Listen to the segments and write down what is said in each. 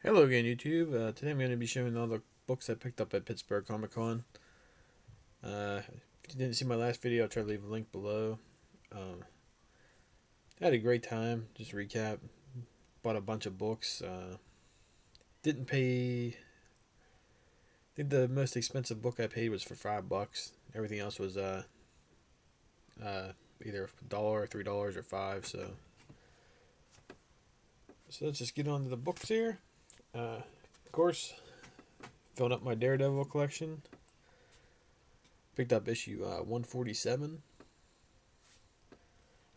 Hello again, YouTube. Today I'm going to be showing all the books I picked up at Pittsburgh Comic-Con. If you didn't see my last video, I'll try to leave a link below. I had a great time. Just recap. Bought a bunch of books. Didn't pay. I think the most expensive book I paid was for $5. Everything else was either $1 or $3 or $5. So let's just get on to the books here. Of course, filling up my Daredevil collection. Picked up issue 147.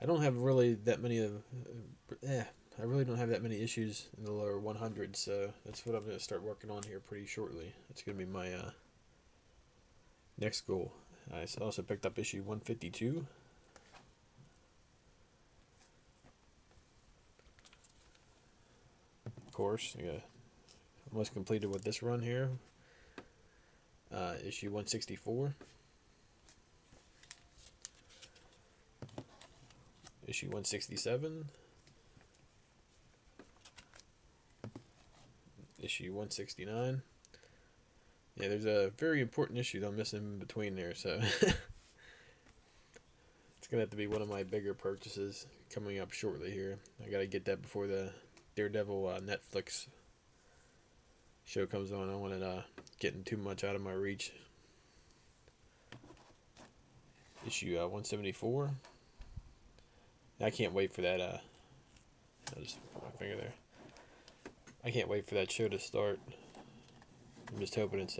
I don't have really that many of. I really don't have that many issues in the lower 100, so that's what I'm going to start working on here pretty shortly. That's going to be my next goal. I also picked up issue 152. Of course, almost completed with this run here. Issue 164. Issue 167. Issue 169. Yeah, there's a very important issue that I'm missing in between there, so it's gonna have to be one of my bigger purchases coming up shortly here. I gotta get that before the Daredevil Netflix show comes on. I don't want it getting too much out of my reach. Issue 174. I can't wait for that. I'll just put my finger there. I can't wait for that show to start. I'm just hoping it's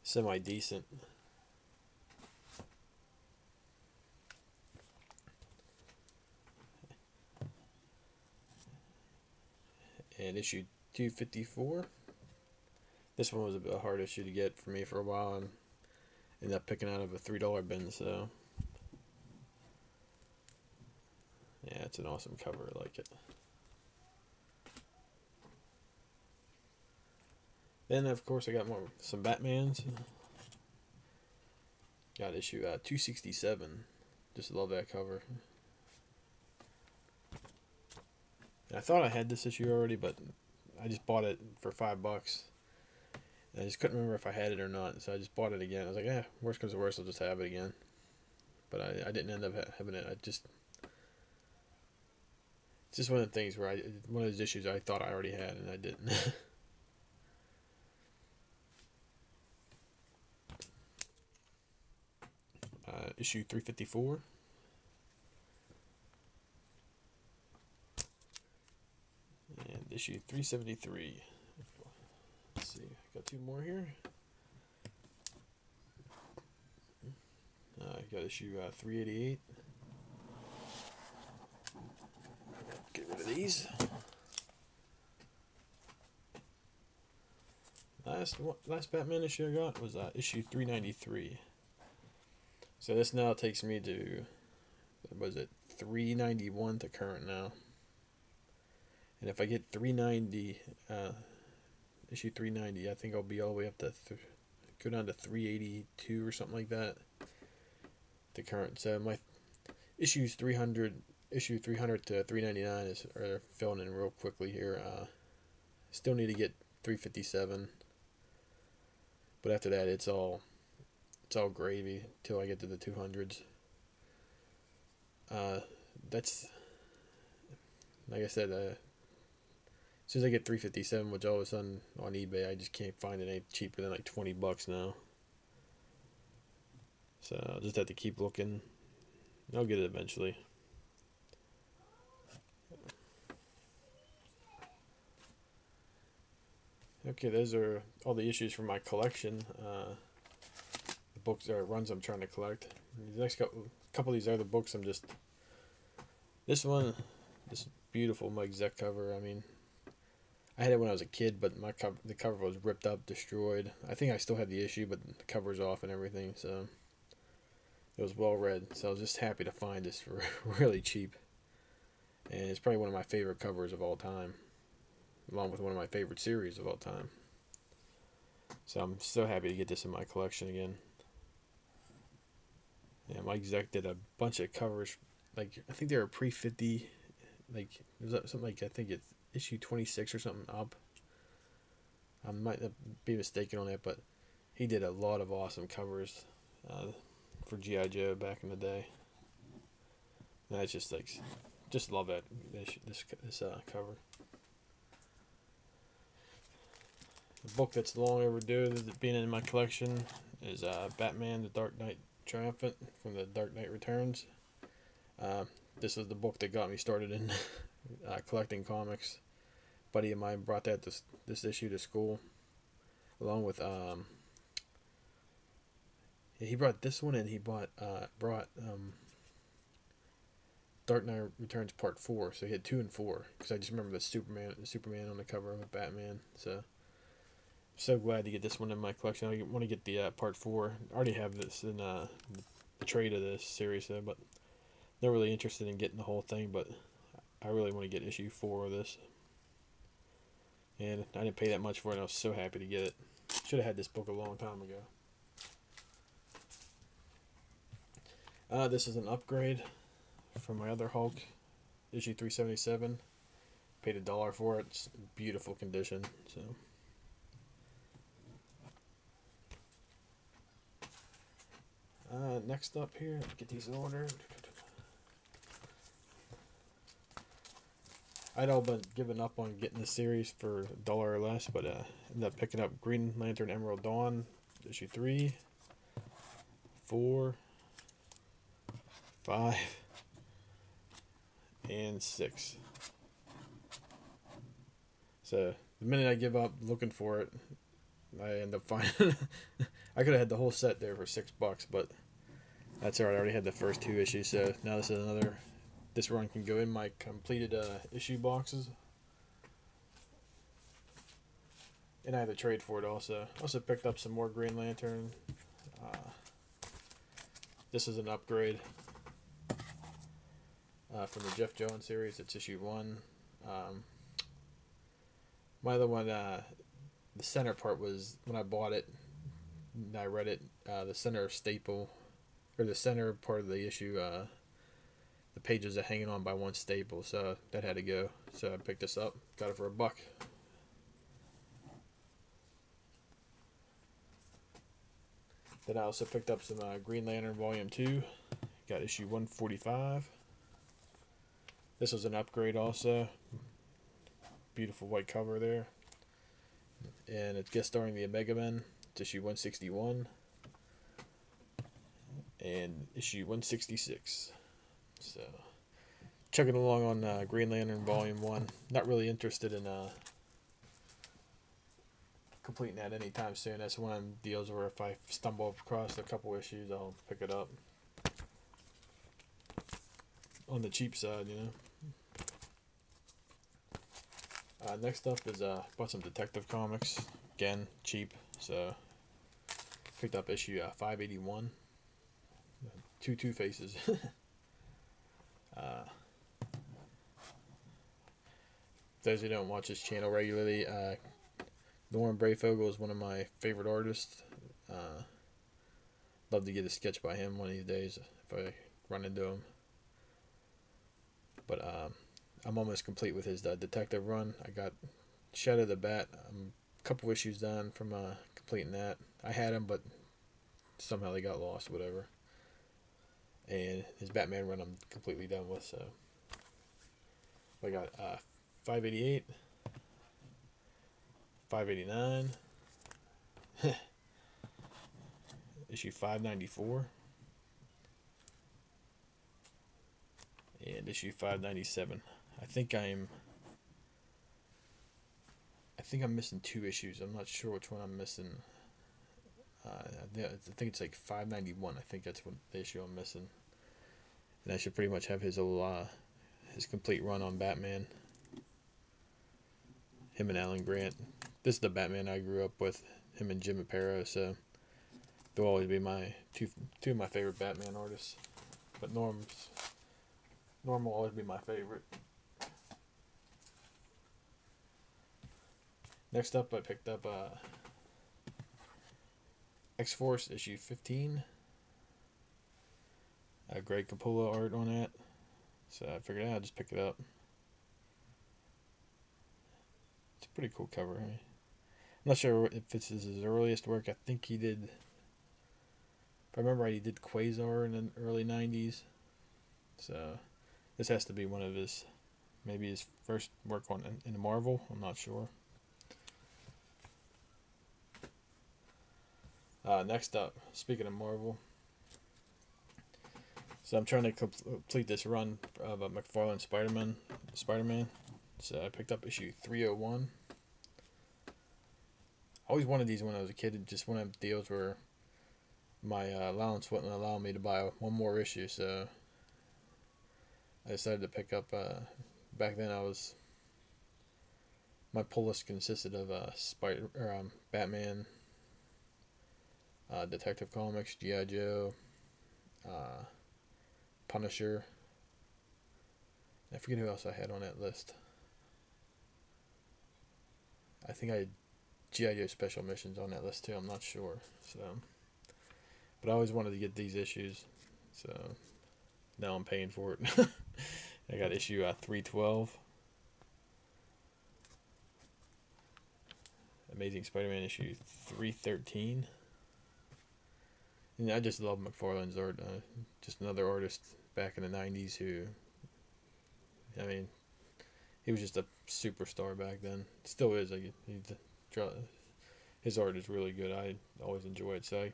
semi-decent. And issue 254. This one was a hard issue to get for me for a while, and ended up picking out of a $3 bin. So yeah, it's an awesome cover. I like it. Then of course I got some Batmans. Got issue 267. Just love that cover. And I thought I had this issue already, but I just bought it for $5. And I just couldn't remember if I had it or not, so I just bought it again. I was like, worst comes to worst, I'll just have it again. But I didn't end up having it. It's just one of the things where one of those issues I thought I already had and I didn't. Issue 354. And issue 373. Let's see, got two more here. I got issue 388. Get rid of these. Last Batman issue I got was issue 393. So this now takes me to, what was it, 391 to current now. And if I get 390, issue 390, I think I'll be all the way up to go down to 382 or something like that. The current. So my issue 300 to 399 are filling in real quickly here. Still need to get 357, but after that it's all gravy till I get to the 200s. That's, like I said, as soon as I get 357, which all of a sudden on eBay I just can't find it any cheaper than like $20 now. So I'll just have to keep looking. I'll get it eventually. Okay, those are all the issues from my collection. The books or runs I'm trying to collect. The next couple of these other books, this one, this beautiful Mike Zeck cover. I mean, I had it when I was a kid, but the cover was ripped up, destroyed. I think I still have the issue, but the cover's off and everything, so it was well read. So I was just happy to find this for really cheap. And it's probably one of my favorite covers of all time, along with one of my favorite series of all time. So I'm so happy to get this in my collection again. Yeah, Mike Zeck did a bunch of covers. Like, I think they were pre-50 like there's something like, I think it's issue 26 or something up. I might be mistaken on that, but he did a lot of awesome covers for G.I. Joe back in the day. And I just like, just love that this cover. The book that's long overdue being in my collection is Batman: The Dark Knight Triumphant from the Dark Knight Returns. This is the book that got me started in collecting comics. A buddy of mine brought this issue to school, along with he brought this one, and he brought Dark Knight Returns Part 4. So he had 2 and 4, because I just remember the Superman on the cover with Batman. So glad to get this one in my collection. I want to get the Part 4. I already have this in the trade of this series, though, but not really interested in getting the whole thing. But I really want to get issue 4 of this, and I didn't pay that much for it, and I was so happy to get it. Should have had this book a long time ago. This is an upgrade from my other Hulk, issue 377. Paid $1 for it. It's in beautiful condition. So. Next up here, get these in order. I'd all been giving up on getting the series for $1 or less, but ended up picking up Green Lantern Emerald Dawn, issue 3, 4, 5, and 6. So the minute I give up looking for it, I end up finding. I could have had the whole set there for $6, but that's alright. I already had the first 2 issues, so now this is another. This run can go in my completed issue boxes, and I had to trade for it also. Also picked up some more Green Lantern. This is an upgrade from the Jeff Jones series. It's issue 1. My other one, the center part was, when I bought it and I read it, the center staple, or the center part of the issue, the pages are hanging on by one staple, so that had to go. So I picked this up, got it for $1. Then I also picked up some Green Lantern Volume 2, got issue 145. This was an upgrade also. Beautiful white cover there. And it's guest starring the Omega Men. It's issue 161. And issue 166. So, chugging along on Green Lantern Volume 1. Not really interested in completing that anytime soon. That's one of them deals where if I stumble across a couple issues, I'll pick it up. On the cheap side, you know. Next up is bought some Detective Comics. Again, cheap. So, picked up issue 581. 2 Two-Faces. Those who don't watch this channel regularly, Norman Brayfogle is one of my favorite artists. Love to get a sketch by him one of these days if I run into him. But I'm almost complete with his detective run. I got Shadow the Bat. I'm a couple issues done from completing that. I had him, but somehow they got lost, whatever. And his Batman run I'm completely done with. So I got 588, 589, issue 594, and issue 597. I think I'm missing 2 issues. I'm not sure which one I'm missing. I think it's like 591. I think that's what the issue I'm missing. And I should pretty much have his his complete run on Batman. Him and Alan Grant. This is the Batman I grew up with. Him and Jim Aparo. So they'll always be my two of my favorite Batman artists. But Norm will always be my favorite. Next up, I picked up X-Force issue 15. Greg Capullo art on that. So I figured I'd just pick it up. Pretty cool cover. I'm not sure if this is his earliest work. I think he did, if I remember right, he did Quasar in the early 90s. So this has to be one of his, maybe his first work on in Marvel. I'm not sure. Next up, speaking of Marvel, so I'm trying to complete this run of McFarlane Spider-Man. So I picked up issue 301. I always wanted these when I was a kid. Just one of the deals where my allowance wouldn't allow me to buy one more issue, so I decided to pick up. Back then, my pull list consisted of Batman, Detective Comics, G.I. Joe, Punisher. I forget who else I had on that list. I think I had G.I. Joe Special Missions on that list too. I'm not sure. So, but I always wanted to get these issues, so now I'm paying for it. I got issue 312. Amazing Spider-Man issue 313. And I just love McFarlane's art. Just another artist back in the 90s who, I mean, he was just a superstar back then. Still is. His art is really good. I always enjoy it. So I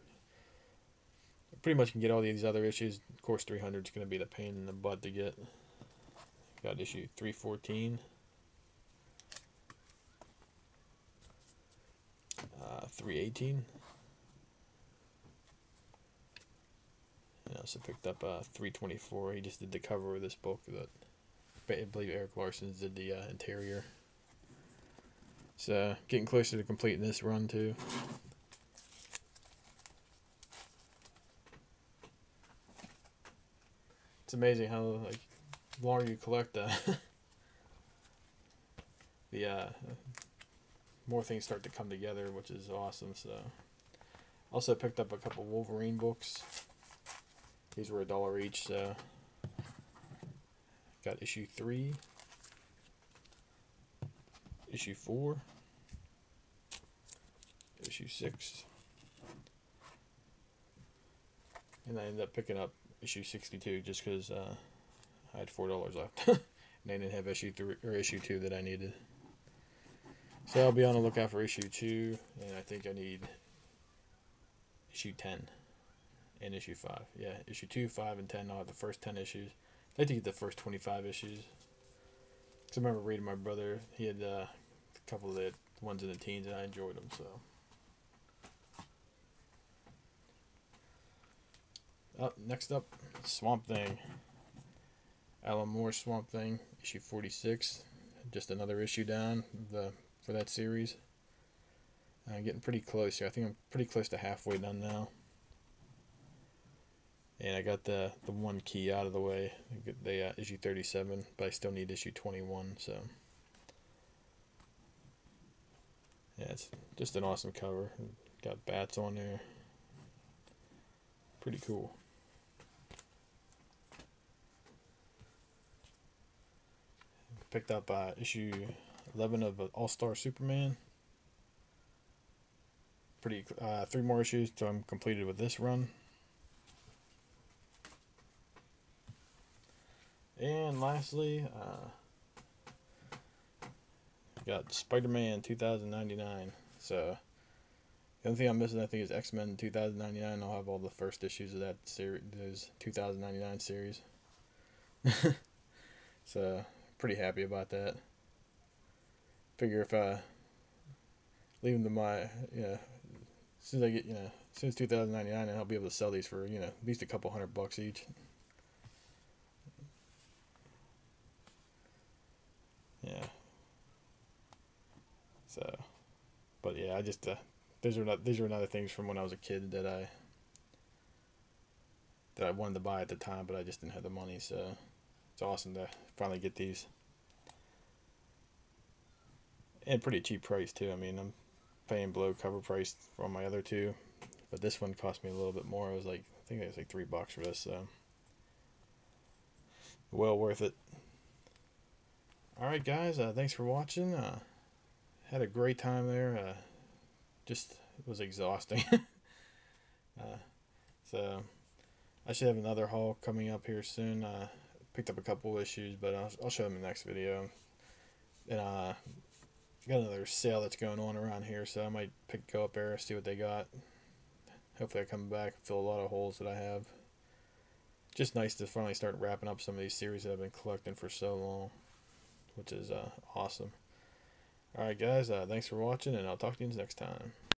pretty much can get all these other issues. Of course, 300 is going to be the pain in the butt to get. Got issue 314. 318. And I also picked up 324. He just did the cover of this book that I believe Eric Larson did the interior. So getting closer to completing this run too. It's amazing how like the longer you collect the more things start to come together, which is awesome. So also picked up a couple Wolverine books. These were $1 each, so got issue 3, issue 4, issue 6, and I ended up picking up issue 62 just because I had $4 left, and I didn't have issue 3 or issue 2 that I needed. So I'll be on the lookout for issue 2, and I think I need issue 10 and issue 5. Yeah, issue 2, 5, and 10. I'll have the first 10 issues. I'd like to get the first 25 issues. Because I remember reading my brother. He had a couple of the ones in the teens, and I enjoyed them. So, next up, Swamp Thing. Alan Moore's Swamp Thing, issue 46. Just another issue down for that series. I'm getting pretty close here. I think I'm pretty close to halfway done now. And I got the one key out of the way. I get the issue 37, but I still need issue 21. So yeah, it's just an awesome cover. Got bats on there. Pretty cool. Picked up issue 11 of All-Star Superman. Pretty 3 more issues till I'm completed with this run. And lastly, got Spider-Man 2099. So the only thing I'm missing, I think, is X-Men 2099. I'll have all the first issues of that series, those 2099 series. So pretty happy about that. Figure if I leave them to my, as soon as I get, as soon as 2099, I'll be able to sell these for, at least a couple $100 each. Yeah. So, but yeah, I just these are another things from when I was a kid that I wanted to buy at the time, but I just didn't have the money. So it's awesome to finally get these, and pretty cheap price too. I mean, I'm paying below cover price for my other two, but this one cost me a little bit more. It was like, I think it was like $3 for this. So well worth it. Alright guys, thanks for watching. had a great time there. Just it was exhausting. uh, so I should have another haul coming up here soon. Picked up a couple issues, but I'll show them in the next video. And got another sale that's going on around here, so I might go up there, see what they got. Hopefully I come back and fill a lot of holes that I have. Just nice to finally start wrapping up some of these series that I've been collecting for so long, which is awesome. Alright guys, thanks for watching, and I'll talk to you next time.